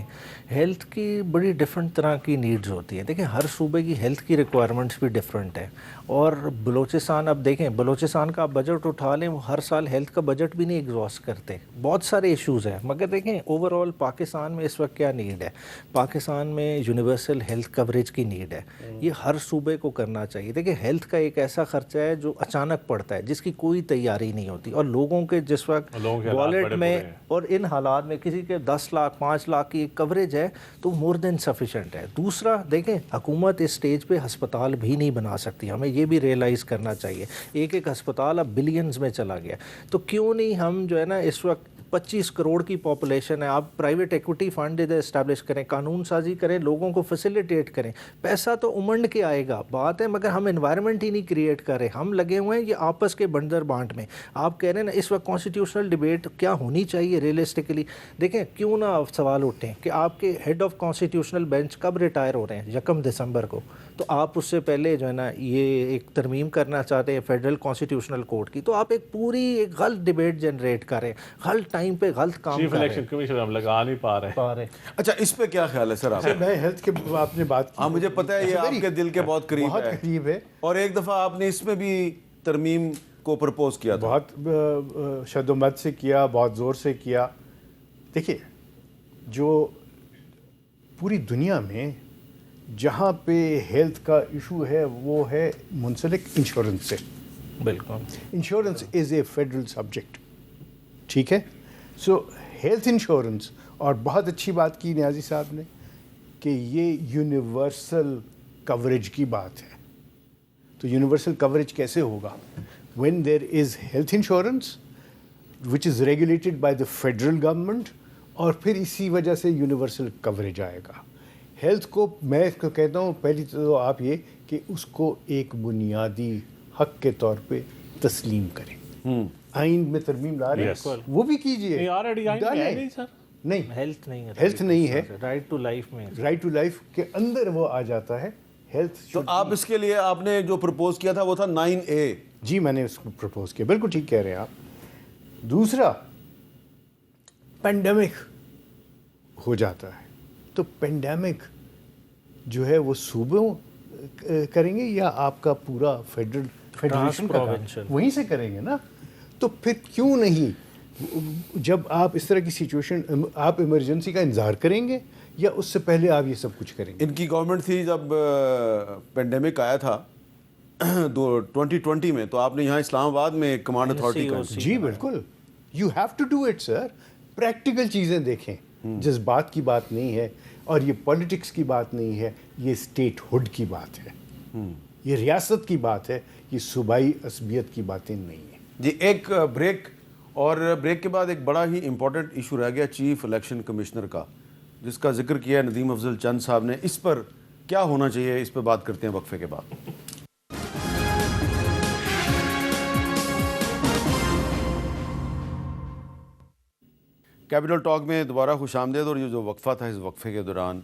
ہیلتھ کی بڑی ڈفرینٹ طرح کی نیڈز ہوتی ہیں. دیکھیں ہر صوبے کی ہیلتھ کی ریکوائرمنٹس بھی ڈفرینٹ ہے. اور بلوچستان اب دیکھیں بلوچستان کا آپ بجٹ اٹھا لیں وہ ہر سال ہیلتھ کا بجٹ بھی نہیں ایگزاسٹ کرتے. بہت سارے ایشوز ہیں. مگر دیکھیں اوور آل پاکستان میں اس وقت کیا نیڈ ہے. پاکستان میں یونیورسل ہیلتھ کوریج کی نیڈ ہے. یہ ہر صوبے کو کرنا چاہیے. دیکھیں ہیلتھ کا ایک ایسا خرچہ ہے جو اچانک پڑتا ہے جس کی کوئی تیاری نہیں ہوتی. اور لوگوں کے جس وقت والیٹ میں اور ان حالات میں کسی کے 10 لاکھ 5 لاکھ کی کوریج ہے تو مور دین سفیشینٹ ہے. دوسرا دیکھیں حکومت اس سٹیج پہ ہسپتال بھی نہیں بنا سکتی. ہمیں یہ بھی ریئلائز کرنا چاہیے. ایک ہسپتال اب بلینز میں چلا گیا. تو کیوں نہیں ہم جو ہے نا اس وقت 25 کروڑ کی پاپولیشن ہے, آپ پرائیویٹ ایکوٹی فنڈ ادھر اسٹیبلش کریں, قانون سازی کریں, لوگوں کو فیسیلیٹیٹ کریں. پیسہ تو امنڈ کے آئے گا بات ہے, مگر ہم انوائرمنٹ ہی نہیں کریٹ کر رہے. ہم لگے ہوئے ہیں یہ آپس کے بندر بانٹ میں. آپ کہہ رہے ہیں نا اس وقت کانسٹیٹیوشنل ڈیبیٹ کیا ہونی چاہیے ریئلسٹکلی. دیکھیں کیوں نہ سوال اٹھیں کہ آپ کے ہیڈ آف کانسٹیٹیوشنل بینچ کب ریٹائر ہو رہے ہیں 1 دسمبر کو. تو آپ اس سے پہلے جو ہے نا یہ ایک ترمیم کرنا چاہتے ہیں فیڈرل کانسٹیٹیوشنل کورٹ کی, تو آپ ایک پوری ایک غلط ڈیبیٹ جنریٹ کریں, غلط ٹائم پہ غلط کام چیف کر رہے الیکشن کمیشن ہم لگا نہیں پا رہے. اچھا اس پہ کیا خیال ہے سر آپ؟ میں ہیلتھ کے آپ نے بات کی, ہاں مجھے پتہ ہے یہ آپ کے دل کے بہت قریب ہے. اور ایک دفعہ آپ نے اس میں بھی ترمیم کو پرپوز کیا تھا. بہت شد و مد سے کیا, بہت زور سے کیا. دیکھیے جو پوری دنیا میں جہاں پہ ہیلتھ کا ایشو ہے وہ ہے منسلک انشورنس سے. بالکل insurance is a federal subject. ٹھیک ہے, سو ہیلتھ انشورنس, اور بہت اچھی بات کی نیازی صاحب نے کہ یہ یونیورسل کوریج کی بات ہے. تو یونیورسل کوریج کیسے ہوگا؟ when there is health insurance which is regulated by the federal government, اور پھر اسی وجہ سے یونیورسل کوریج آئے گا. ہیلتھ کو میں کہتا ہوں پہلی تو آپ یہ کہ اس کو ایک بنیادی حق کے طور پہ تسلیم کریں. آئین میں ترمیم لا رہے ہیں وہ بھی کیجیے. نہیں ہیلتھ نہیں ہے, ہیلتھ نہیں ہے, رائٹ ٹو لائف میں, رائٹ ٹو لائف کے اندر وہ آ جاتا ہے ہیلتھ. تو آپ اس کے لیے آپ نے جو پرپوز کیا تھا وہ تھا 9A. جی میں نے اس کو پرپوز کیا, بالکل ٹھیک کہہ رہے ہیں آپ. دوسرا پینڈیمک ہو جاتا ہے تو پینڈیمک جو ہے وہ صوبوں کریں گے یا آپ کا پورا فیڈریشن کا وہیں سے کریں گے نا. تو پھر کیوں نہیں جب آپ اس طرح کی سچویشن آپ ایمرجنسی کا انتظار کریں گے یا اس سے پہلے آپ یہ سب کچھ کریں گے؟ ان کی گورنمنٹ تھی جب پینڈیمک آیا تھا 2020 میں, تو آپ نے یہاں اسلام آباد میں ایک کمانڈ اتھارٹی کا. جی بالکل, you have to do it sir. Practical چیزیں دیکھیں, جذبات کی بات نہیں ہے اور یہ پولیٹکس کی بات نہیں ہے, یہ اسٹیٹ ہوڈ کی بات ہے, یہ ریاست کی بات ہے, یہ صوبائی عصبیت کی باتیں نہیں ہیں. جی ایک بریک, اور بریک کے بعد ایک بڑا ہی امپورٹنٹ ایشو رہ گیا چیف الیکشن کمشنر کا, جس کا ذکر کیا ہے ندیم افضل چند صاحب نے. اس پر کیا ہونا چاہیے, اس پہ بات کرتے ہیں وقفے کے بعد. کیپٹل ٹاک میں دوبارہ خوش آمدید. اور یہ جو وقفہ تھا, اس وقفے کے دوران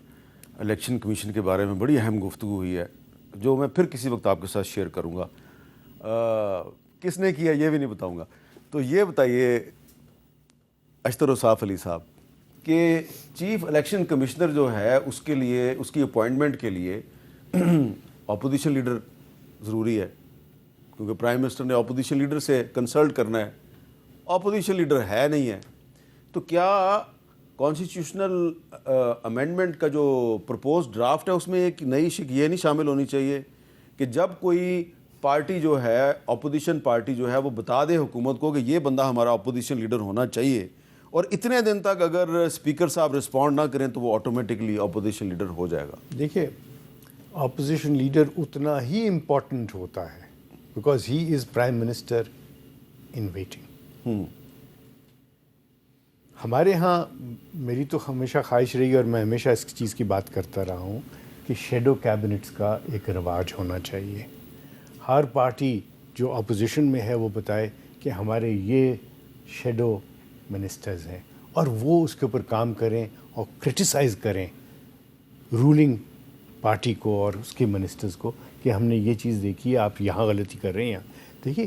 الیکشن کمیشن کے بارے میں بڑی اہم گفتگو ہوئی ہے جو میں پھر کسی وقت آپ کے ساتھ شیئر کروں گا. کس نے کیا یہ بھی نہیں بتاؤں گا. تو یہ بتائیے اشتر وصاف علی صاحب کہ چیف الیکشن کمشنر جو ہے اس کے لیے, اس کی اپوائنٹمنٹ کے لیے اپوزیشن لیڈر ضروری ہے, کیونکہ پرائم منسٹر نے اپوزیشن لیڈر سے کنسلٹ کرنا ہے. اپوزیشن لیڈر ہے نہیں ہے, تو کیا کانسٹیٹیوشنل امینڈمنٹ کا جو پرپوز ڈرافٹ ہے اس میں ایک نئی یہ نہیں شامل ہونی چاہیے کہ جب کوئی پارٹی جو ہے, اپوزیشن پارٹی جو ہے, وہ بتا دے حکومت کو کہ یہ بندہ ہمارا اپوزیشن لیڈر ہونا چاہیے, اور اتنے دن تک اگر اسپیکر صاحب رسپونڈ نہ کریں تو وہ آٹومیٹکلی اپوزیشن لیڈر ہو جائے گا؟ دیکھیے اپوزیشن لیڈر اتنا ہی امپورٹنٹ ہوتا ہے because he is prime minister in waiting. ہمارے ہاں میری تو ہمیشہ خواہش رہی اور میں ہمیشہ اس چیز کی بات کرتا رہا ہوں کہ شیڈو کیبنٹس کا ایک رواج ہونا چاہیے. ہر پارٹی جو اپوزیشن میں ہے وہ بتائے کہ ہمارے یہ شیڈو منسٹرز ہیں, اور وہ اس کے اوپر کام کریں اور کرٹیسائز کریں رولنگ پارٹی کو اور اس کے منسٹرز کو کہ ہم نے یہ چیز دیکھی ہے, آپ یہاں غلطی کر رہے ہیں. دیکھیے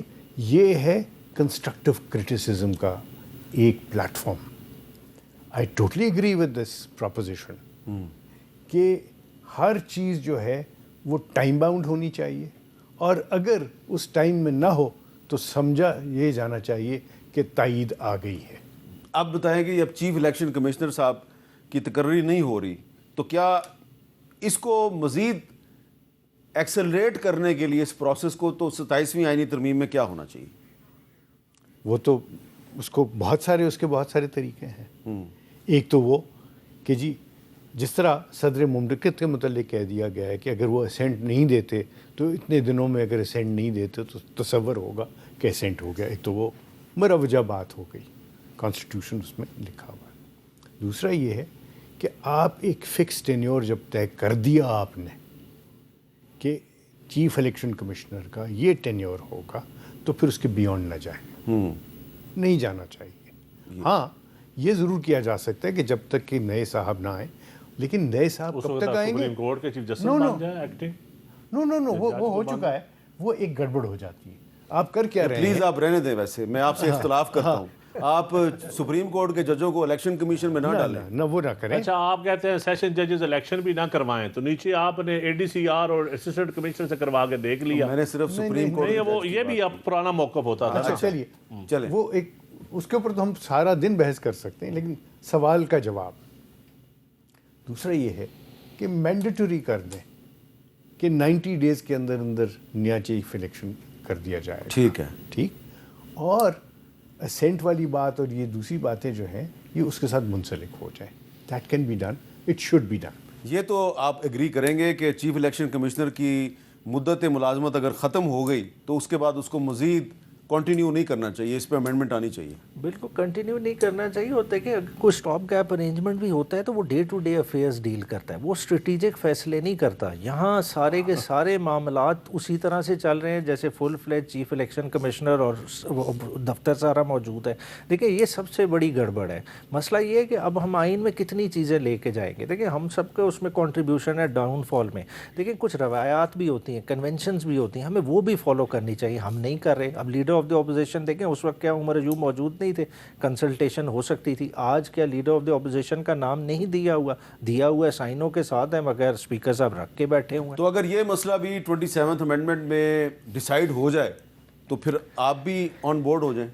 یہ ہے کنسٹرکٹیو کرٹیسزم کا ایک plate form. I totally agree with this proposition کہ ہر چیز جو ہے وہ ٹائم باؤنڈ ہونی چاہیے، اور اگر اس ٹائم میں نہ ہو تو سمجھا یہ جانا چاہیے کہ تائید آ گئی ہے۔ آپ بتائیں کہ اب چیف الیکشن کمشنر صاحب کی تقرری نہیں ہو رہی، تو کیا اس کو مزید ایکسلریٹ کرنے کے لیے اس پروسیس کو تو 27ویں آئینی ترمیم میں کیا ہونا چاہیے؟ وہ تو اس کو بہت سارے طریقے ہیں۔ ایک تو وہ کہ جی جس طرح صدر مملکت کے متعلق کہہ دیا گیا ہے کہ اگر وہ اسینٹ نہیں دیتے تو اتنے دنوں میں اگر اسینٹ نہیں دیتے تو تصور ہوگا کہ اسینٹ ہو گیا۔ ایک تو وہ مروجہ بات ہو گئی، کانسٹیٹیوشن اس میں لکھا ہوا ہے۔ دوسرا یہ ہے کہ آپ ایک فکس ٹینیور جب طے کر دیا آپ نے کہ چیف الیکشن کمشنر کا یہ ٹینیور ہوگا تو پھر اس کے بیونڈ نہ جائیں، نہیں جانا چاہیے۔ ہاں یہ ضرور کیا جا سکتا ہے کہ جب تک کہ نئے صاحب نہ آئیں، لیکن نئے صاحب کب تک آئیں گے؟ سپریم کورٹ کے چیف جسٹس No, no. بن جائے ایکٹنگ۔ نو وہ ہو چکا ہے، وہ ایک گڑبڑ ہو جاتی ہے۔ آپ کر کیا رہے پلیز ہیں؟ آپ رہنے دیں، ویسے میں آپ سے اختلاف کرتا ہوں، آپ سپریم کورٹ کے ججوں کو الیکشن کمیشن میں نہ ڈالیں۔ نہ وہ نہ کریں۔ اچھا آپ کہتے ہیں سیشن ججز الیکشن بھی نہ کروائیں، تو نیچے آپ نے اے ڈی سی آر اور اسسٹنٹ کمشنر سے کروا کے دیکھ لیا۔ میں نے صرف سپریم کورٹ نہیں وہ یہ بھی اب پرانا موقف ہوتا تھا۔ اچھا چلیے چلیں، وہ ایک اس کے اوپر تو ہم سارا دن بحث کر سکتے ہیں، لیکن سوال کا جواب دوسرا یہ ہے کہ مینڈیٹری کر دیں کہ 90 ڈیز کے اندر نیا چیف الیکشن کر دیا جائے۔ ٹھیک ہے، ٹھیک، اور اسینٹ والی بات اور یہ دوسری باتیں جو ہیں یہ اس کے ساتھ منسلک ہو جائیں۔ That can be done, it should be done. یہ تو آپ ایگری کریں گے کہ چیف الیکشن کمشنر کی مدت ملازمت اگر ختم ہو گئی تو اس کے بعد اس کو مزید کنٹینیو نہیں کرنا چاہیے، اس پہ امینڈمنٹ آنی چاہیے؟ بالکل کنٹینیو نہیں کرنا چاہیے۔ ہوتا ہے کہ اگر کوئی اسٹاپ گیپ ارینجمنٹ بھی ہوتا ہے تو وہ day to day affairs deal کرتا ہے، وہ اسٹریٹجک فیصلے نہیں کرتا۔ یہاں سارے کے سارے معاملات اسی طرح سے چل رہے ہیں جیسے فل فلیج چیف الیکشن کمشنر اور دفتر سارا موجود ہے۔ دیکھیں یہ سب سے بڑی گڑبڑ ہے۔ مسئلہ یہ ہے کہ اب ہم آئین میں کتنی چیزیں لے کے جائیں گے۔ دیکھیں ہم سب کا اس میں کنٹریبیوشن ہے ڈاؤن فال میں، لیکن کچھ روایات بھی ہوتی ہیں، کنونشنز بھی ہوتی ہیں، ہمیں وہ بھی فالو کرنی چاہیے، ہم نہیں کر رہے۔ اب لیڈر آف دی اپوزیشن دیکھیں اس وقت کیا عمر ایوب موجود نہیں تھے، کنسلٹیشن ہو سکتی تھی۔ آج کیا لیڈر آف دی اپوزیشن کا نام نہیں دیا ہوا ہے، سائنوں کے ساتھ ہے، مگر اسپیکر صاحب رکھ کے بیٹھے ہوئے ہیں۔ تو اگر یہ مسئلہ بھی 27th امینڈمنٹ میں ڈیسائیڈ ہو جائے تو پھر آپ بھی آن بورڈ ہو جائیں؟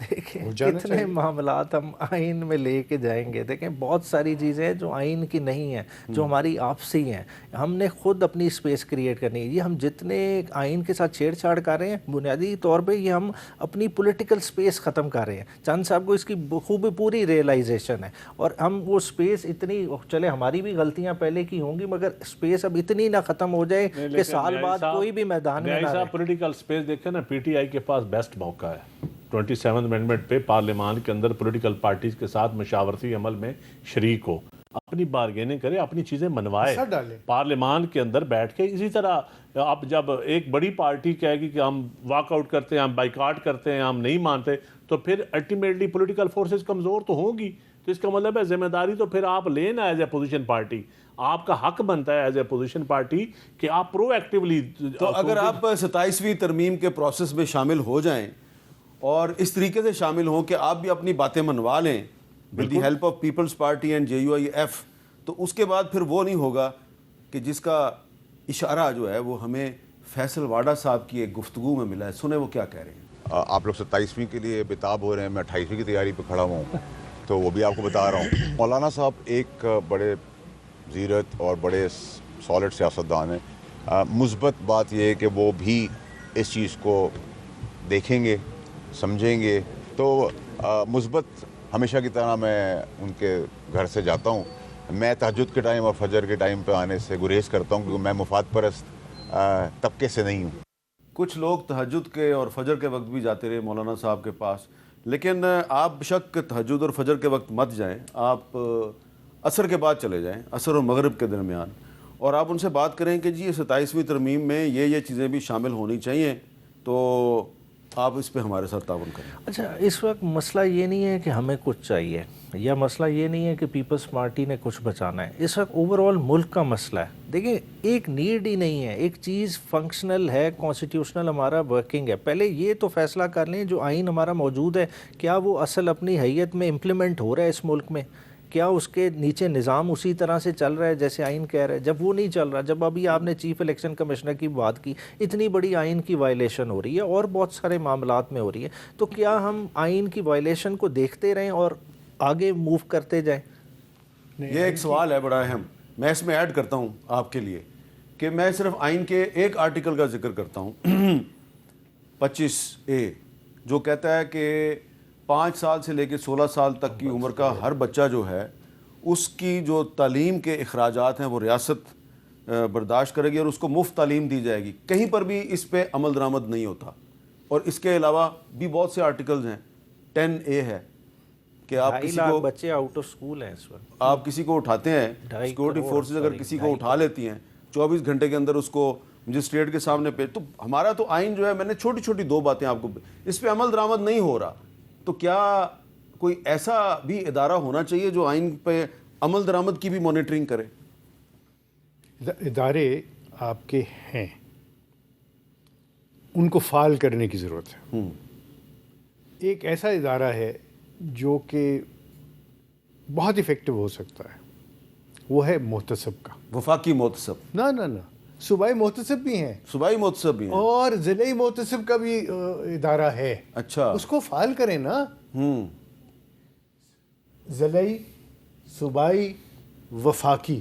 کتنے معاملات ہم آئین میں لے کے جائیں گے؟ دیکھیں بہت ساری چیزیں ہیں جو آئین کی نہیں ہیں، جو ہماری آپسی ہیں، ہم نے خود اپنی اسپیس کریٹ کرنی ہے۔ یہ ہم جتنے آئین کے ساتھ چھیڑ چھاڑ کر رہے ہیں بنیادی طور پہ یہ ہم اپنی پولیٹیکل اسپیس ختم کر رہے ہیں۔ چند صاحب کو اس کی خوب پوری ریئلائزیشن ہے، اور ہم وہ اسپیس اتنی، چلے ہماری بھی غلطیاں پہلے کی ہوں گی مگر اسپیس اب اتنی نہ ختم ہو جائے کہ سال بعد کوئی بھی میدان میں نہ رہے۔ پولیٹیکل اسپیس دیکھیں نا، پی ٹی آئی کے پاس بیسٹ موقع ہے 27 امینڈمنٹ پہ پارلیمان کے اندر پولیٹیکل پارٹیز کے ساتھ مشاورتی عمل میں شریک ہو، اپنی بارگیننگ کرے، اپنی چیزیں منوائے پارلیمان کے اندر بیٹھ کے۔ اسی طرح اب جب ایک بڑی پارٹی کہے گی کہ ہم واک آؤٹ کرتے ہیں، ہم بائیکاٹ کرتے ہیں، ہم نہیں مانتے، تو پھر الٹیمیٹلی پولیٹیکل فورسز کمزور تو ہوں گی۔ تو اس کا مطلب ہے ذمہ داری تو پھر آپ لینا ایز اے اپوزیشن پارٹی، آپ کا حق بنتا ہے ایز اے اپوزیشن پارٹی کہ آپ پرو ایکٹیولی۔ تو اگر آپ 27ویں ترمیم کے پروسیس میں شامل ہو جائیں اور اس طریقے سے شامل ہوں کہ آپ بھی اپنی باتیں منوا لیں with the help of Peoples Party and JUIF، تو اس کے بعد پھر وہ نہیں ہوگا کہ جس کا اشارہ جو ہے وہ ہمیں فیصل واڈا صاحب کی ایک گفتگو میں ملا ہے۔ سنیں وہ کیا کہہ رہے ہیں۔ آپ لوگ 27ویں کے لیے بےتاب ہو رہے ہیں، میں 28ویں کی تیاری پہ کھڑا ہوں، تو وہ بھی آپ کو بتا رہا ہوں۔ مولانا صاحب ایک بڑے زیرت اور بڑے سالڈ سیاستدان ہیں۔ مثبت بات یہ ہے کہ وہ بھی اس چیز کو دیکھیں گے، سمجھیں گے، تو مثبت ہمیشہ کی طرح میں ان کے گھر سے جاتا ہوں۔ میں تہجد کے ٹائم اور فجر کے ٹائم پہ آنے سے گریز کرتا ہوں کیونکہ میں مفاد پرست طبقے سے نہیں ہوں۔ کچھ لوگ تہجد کے اور فجر کے وقت بھی جاتے رہے مولانا صاحب کے پاس، لیکن آپ بشک تہجد اور فجر کے وقت مت جائیں، آپ عصر کے بعد چلے جائیں، عصر اور مغرب کے درمیان، اور آپ ان سے بات کریں کہ جی 27ویں ترمیم میں یہ چیزیں بھی شامل ہونی چاہیے، تو آپ اس پہ ہمارے ساتھ تعاون کریں۔ اچھا اس وقت مسئلہ یہ نہیں ہے کہ ہمیں کچھ چاہیے، یا مسئلہ یہ نہیں ہے کہ پیپلز پارٹی نے کچھ بچانا ہے، اس وقت اوور آل ملک کا مسئلہ ہے۔ دیکھیں ایک نیڈ ہی نہیں ہے، ایک چیز فنکشنل ہے، کانسٹیٹیوشنل ہمارا ورکنگ ہے، پہلے یہ تو فیصلہ کر لیں جو آئین ہمارا موجود ہے کیا وہ اصل اپنی حیت میں امپلیمنٹ ہو رہا ہے اس ملک میں۔ کیا اس کے نیچے نظام اسی طرح سے چل رہا ہے جیسے آئین کہہ رہا ہے؟ جب وہ نہیں چل رہا، جب ابھی آپ نے چیف الیکشن کمشنر کی بات کی، اتنی بڑی آئین کی وائلیشن ہو رہی ہے اور بہت سارے معاملات میں ہو رہی ہے، تو کیا ہم آئین کی وائلیشن کو دیکھتے رہیں اور آگے موو کرتے جائیں؟ یہ ایک سوال ہے بڑا اہم، میں اس میں ایڈ کرتا ہوں آپ کے لیے کہ میں صرف آئین کے ایک آرٹیکل کا ذکر کرتا ہوں 25A، جو کہتا ہے کہ 5 سال سے لے کے 16 سال تک کی عمر کا ہر بچہ جو ہے اس کی جو تعلیم کے اخراجات ہیں وہ ریاست برداشت کرے گی اور اس کو مفت تعلیم دی جائے گی. کہیں پر بھی اس پہ عمل درآمد نہیں ہوتا. اور اس کے علاوہ بھی بہت سے آرٹیکلز ہیں. 10A ہے کہ آپ 2.5 کسی لاکھ کو بچے آؤٹ آف سکول ہیں اس وقت. آپ کسی کو اٹھاتے ہیں، 2.5 سیکورٹی کروڑ، فورسز اگر کسی کو اٹھا لیتی ہیں 24 گھنٹے کے اندر اس کو مجسٹریٹ کے سامنے پہ، تو ہمارا تو آئین جو ہے، میں نے چھوٹی چھوٹی 2 باتیں آپ کو، اس پہ عمل درآمد نہیں ہو رہا. تو کیا کوئی ایسا بھی ادارہ ہونا چاہیے جو آئین پہ عمل درآمد کی بھی مانیٹرنگ کرے؟ ادارے آپ کے ہیں، ان کو فعال کرنے کی ضرورت ہے. ایک ایسا ادارہ ہے جو کہ بہت افیکٹو ہو سکتا ہے، وہ ہے محتسب کا. وفاقی محتسب؟ نہ صوبائی محتسب بھی ہیں، صوبائی محتسب بھی ہیں، اور ضلعی محتسب کا بھی ادارہ ہے. اچھا، اس کو فعال کریں نا. ضلعی، صوبائی، وفاقی،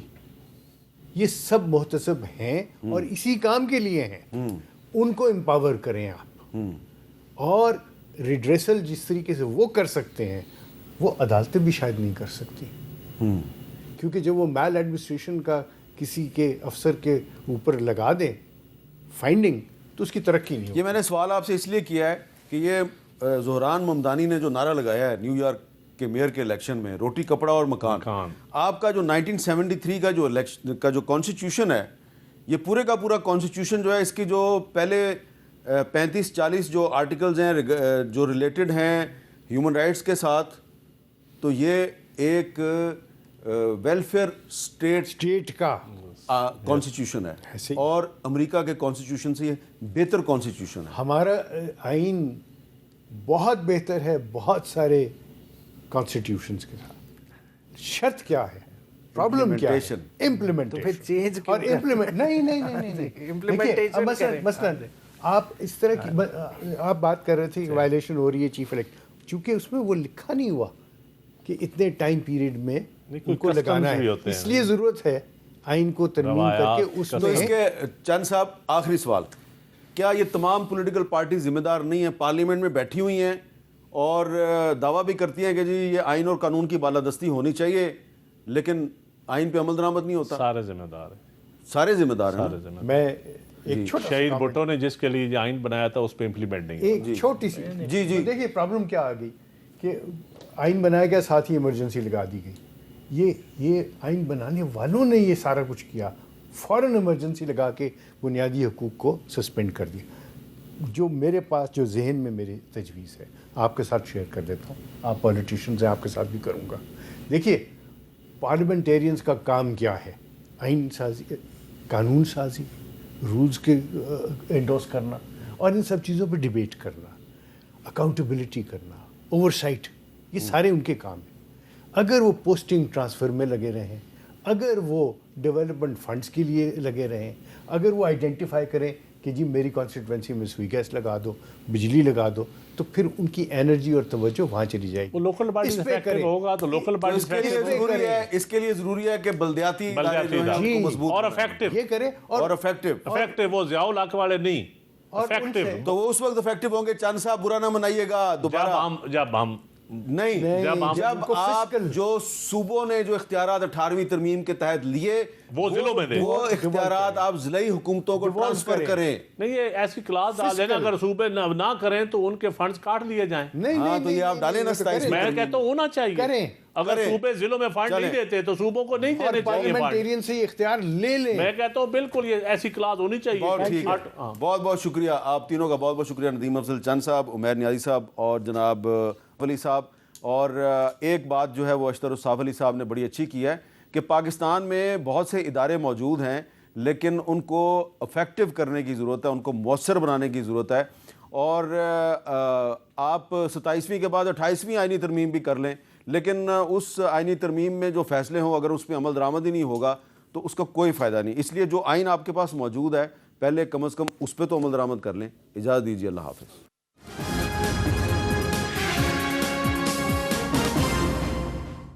یہ سب محتسب ہیں اور اسی کام کے لیے ہیں. ان کو امپاور کریں آپ. اور ریڈریسل جس طریقے سے وہ کر سکتے ہیں وہ عدالتیں بھی شاید نہیں کر سکتی، کیونکہ جب وہ میل ایڈمنسٹریشن کا کسی کے افسر کے اوپر لگا دیں فائنڈنگ، تو اس کی ترقی نہیں ہوگی. یہ میں نے سوال آپ سے اس لیے کیا ہے کہ یہ زہران ممدانی نے جو نعرہ لگایا ہے نیو یارک کے میئر کے الیکشن میں، روٹی کپڑا اور مکان، آپ کا جو 1973 کا جو الیکشن کا جو کانسٹیٹیوشن ہے، یہ پورے کا پورا کانسٹیٹیوشن جو ہے، اس کی جو پہلے 35-40 جو آرٹیکلز ہیں جو ریلیٹڈ ہیں ہیومن رائٹس کے ساتھ، تو یہ ایک ویلفیئر اسٹیٹ کا کانسٹیٹیوشن ہے، اور امریکہ کے کانسٹیٹیوشن سے یہ بہتر کانسٹیٹیوشن ہے. ہمارا آئین بہت بہتر ہے بہت سارے کانسٹیٹیوشنز کے ساتھ. شرط کیا ہے؟ پرابلم کیا ہے؟ امپلیمنٹیشن. تو پھر چینج اور امپلیمنٹ نہیں امپلیمنٹیشن. مثلا آپ اس طرح کی آپ بات کر رہے تھے کہ وائلیشن ہو رہی ہے چیف الیکٹ، چونکہ اس میں وہ لکھا نہیں ہوا کہ اتنے ٹائم پیریڈ میں ان کو لگانا ہے، اس لیے ضرورت ہے آئین کو ترمیم کر کے اس تو اس کے چند صاحب آخری سوال، کیا یہ تمام پولیٹیکل پارٹی ذمہ دار نہیں ہیں، پارلیمنٹ میں بیٹھی ہوئی ہیں اور دعویٰ بھی کرتی ہیں کہ جی یہ آئین اور قانون کی بالادستی ہونی چاہیے، لیکن آئین پہ عمل درآمد نہیں ہوتا؟ سارے ذمہ دار ہیں، سارے ذمہ دار ہیں. میں ایک چھوٹا شہید بھٹو نے جس کے لیے یہ آئین بنایا تھا اس پہ امپلیمنٹ نہیں. ایک چھوٹی سی دیکھیے پرابلم کیا آ گئی کہ آئین بنایا گیا، ساتھ ہی ایمرجنسی لگا دی گئی. یہ آئین بنانے والوں نے یہ سارا کچھ کیا، فوراً ایمرجنسی لگا کے بنیادی حقوق کو سسپینڈ کر دیا. جو میرے پاس جو ذہن میں میری تجویز ہے آپ کے ساتھ شیئر کر دیتا ہوں، آپ پولیٹیشنز ہیں، آپ کے ساتھ بھی کروں گا. دیکھیے پارلیمنٹیرینز کا کام کیا ہے؟ آئین سازی، قانون سازی، رولز کے انڈورس کرنا اور ان سب چیزوں پہ ڈیبیٹ کرنا، اکاؤنٹیبلٹی کرنا، اوورسائٹ، یہ سارے ان کے کام ہیں. اگر وہ پوسٹنگ ٹرانسفر میں لگے رہیں، اگر وہ ڈیولپمنٹ فنڈز کے لیے لگے رہیں، اگر وہ آئیڈینٹیفائی کریں کہ جی میری کانسٹیٹوینسی میں سوئی گیس لگا دو، بجلی لگا دو، تو پھر ان کی انرجی اور توجہ وہاں چلی جائے گی. وہ لوکل باڈی افیکٹو ہوگا تو لوکل باڈی اس کے لیے ضروری ہے کہ بلدیاتی مضبوط اور افیکٹو یہ کریں اور افیکٹو، وہ ضیاء الحق والے نہیں، افیکٹو. تو وہ اس وقت افیکٹو ہوں گے. چند صاحب برا نہ منائیے گا دوبارہ، جب ہم نہیں، جب آپ جو صوبوں نے جو اختیارات 18ویں ترمیم کے تحت لیے وہ ضلعوں میں دیں، وہ اختیارات آپ ضلعی حکومتوں کو ٹرانسفر کریں. نہیں، یہ ایسی کلاس ڈال دینا اگر صوبے نہ کریں تو ان کے فنڈز کاٹ لیے جائیں. ہاں تو یہ آپ ڈالیں نا 27. میں کہتا ہوں ہونا چاہیے. اگر صوبے ضلعوں میں فنڈ نہیں دیتے تو صوبوں کو نہیں دینے چاہیے. پارلیمنٹیرین سے یہ اختیار لے لیں. میں کہتا ہوں بالکل یہ ایسی کلاس ہونی چاہیے. بہت ٹھیک ہے، بہت بہت شکریہ آپ تینوں کا، بہت بہت شکریہ ندیم افضل چند صاحب، عمیر نیازی صاحب اور جناب علی صاحب. اور ایک بات جو ہے وہ اشتر الصاف علی صاحب نے بڑی اچھی کی ہے کہ پاکستان میں بہت سے ادارے موجود ہیں لیکن ان کو افیکٹو کرنے کی ضرورت ہے، ان کو مؤثر بنانے کی ضرورت ہے. اور آپ 27ویں کے بعد 28ویں آئینی ترمیم بھی کر لیں لیکن اس آئینی ترمیم میں جو فیصلے ہوں اگر اس پہ عمل درآمد ہی نہیں ہوگا تو اس کا کوئی فائدہ نہیں. اس لیے جو آئین آپ کے پاس موجود ہے پہلے کم از کم اس پہ تو عمل درآمد کر لیں. اجازت دیجیے, اللہ حافظ.